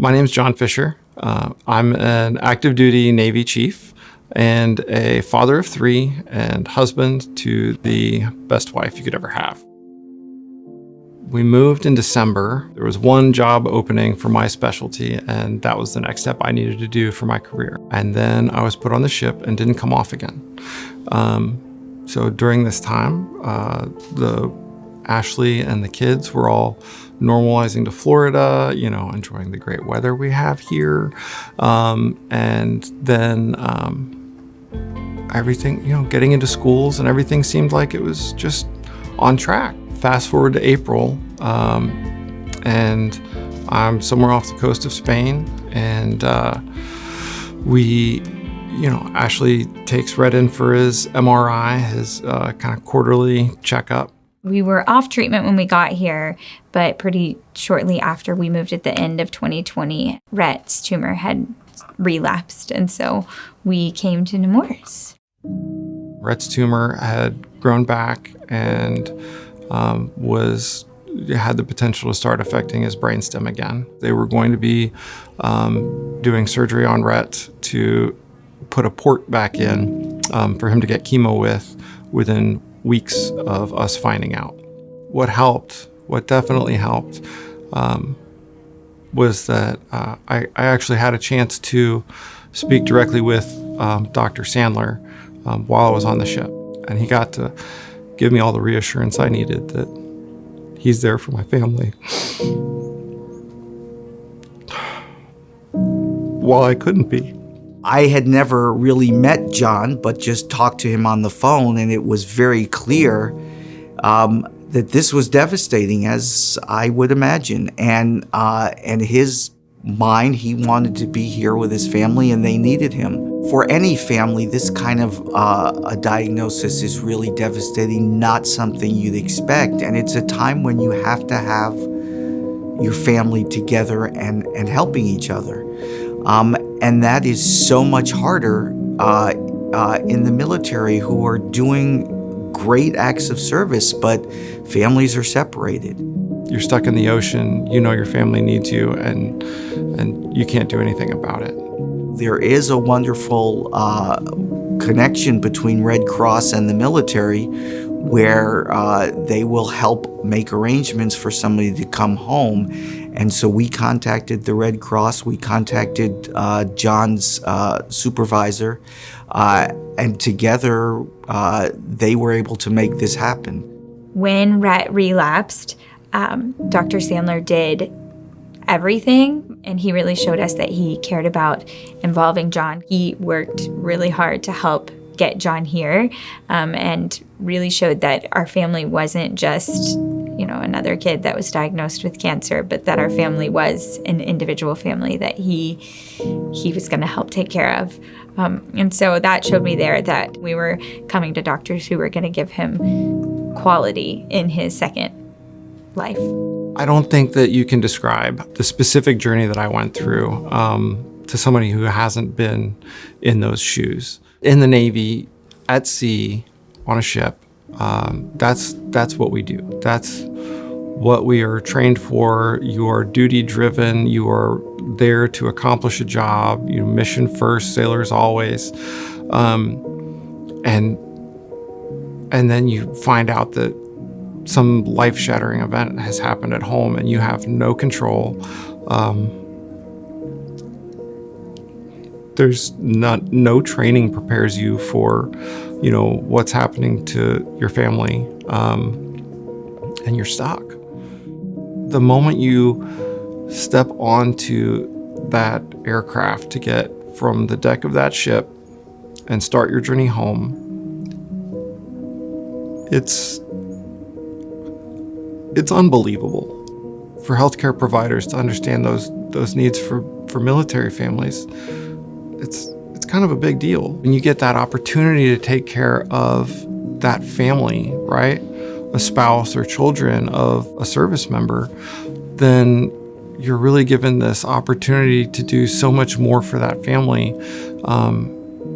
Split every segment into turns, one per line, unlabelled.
My name's John Fisher. I'm an active duty Navy chief and a father of 3 and husband to the best wife you could ever have. We moved in December. There was one job opening for my specialty, and that was the next step I needed to do for my career. And then I was put on the ship and didn't come off again. So during this time, Ashley and the kids were all normalizing to Florida, enjoying the great weather we have here. And then everything, getting into schools and everything seemed like it was just on track. Fast forward to April, and I'm somewhere off the coast of Spain, and Ashley takes Rhett in for his MRI, his kind of quarterly checkup.
We were off treatment when we got here, but pretty shortly after we moved at the end of 2020, Rhett's tumor had relapsed, and so we came to Nemours.
Rhett's tumor had grown back and had the potential to start affecting his brainstem again. They were going to be doing surgery on Rhett to put a port back in for him to get chemo within weeks of us finding out. What definitely helped, was that I actually had a chance to speak directly with Dr. Sandler while I was on the ship. And he got to give me all the reassurance I needed that he's there for my family. While I couldn't be.
I had never really met John, but just talked to him on the phone, and it was very clear that this was devastating, as I would imagine. And his mind, he wanted to be here with his family, and they needed him. For any family, this kind of a diagnosis is really devastating, not something you'd expect. And it's a time when you have to have your family together and helping each other. And that is so much harder in the military, who are doing great acts of service, but families are separated.
You're stuck in the ocean, your family needs you, and you can't do anything about it.
There is a wonderful connection between Red Cross and the military, where they will help make arrangements for somebody to come home. And so we contacted the Red Cross, we contacted John's supervisor, and together they were able to make this happen.
When Rhett relapsed, Dr. Sandler did everything, and he really showed us that he cared about involving John. He worked really hard to help get John here, and really showed that our family wasn't just another kid that was diagnosed with cancer, but that our family was an individual family that he was going to help take care of. And so that showed me there that we were coming to doctors who were going to give him quality in his second life.
I don't think that you can describe the specific journey that I went through to somebody who hasn't been in those shoes. In the Navy, at sea, on a ship, that's what we do. That's what we are trained for. You are duty driven. You are there to accomplish a job. Mission first, sailors always. And then you find out that some life-shattering event has happened at home, and you have no control. There's no training prepares you for, what's happening to your family, and you're stuck. The moment you step onto that aircraft to get from the deck of that ship and start your journey home, it's unbelievable for healthcare providers to understand those needs for military families. It's kind of a big deal. When you get that opportunity to take care of that family, right? A spouse or children of a service member, then you're really given this opportunity to do so much more for that family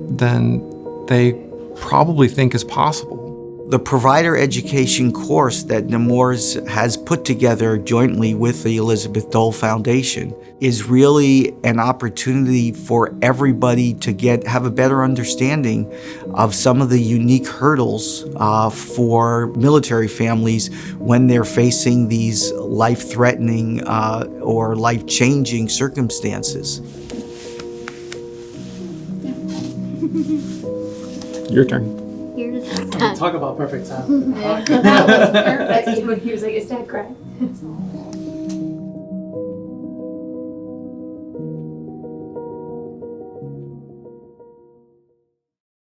than they probably think is possible.
The provider education course that Nemours has put together jointly with the Elizabeth Dole Foundation is really an opportunity for everybody to have a better understanding of some of the unique hurdles for military families when they're facing these life-threatening or life-changing circumstances.
Your turn.
Talk about perfect time.
That was perfect. He was like, "Is that correct?"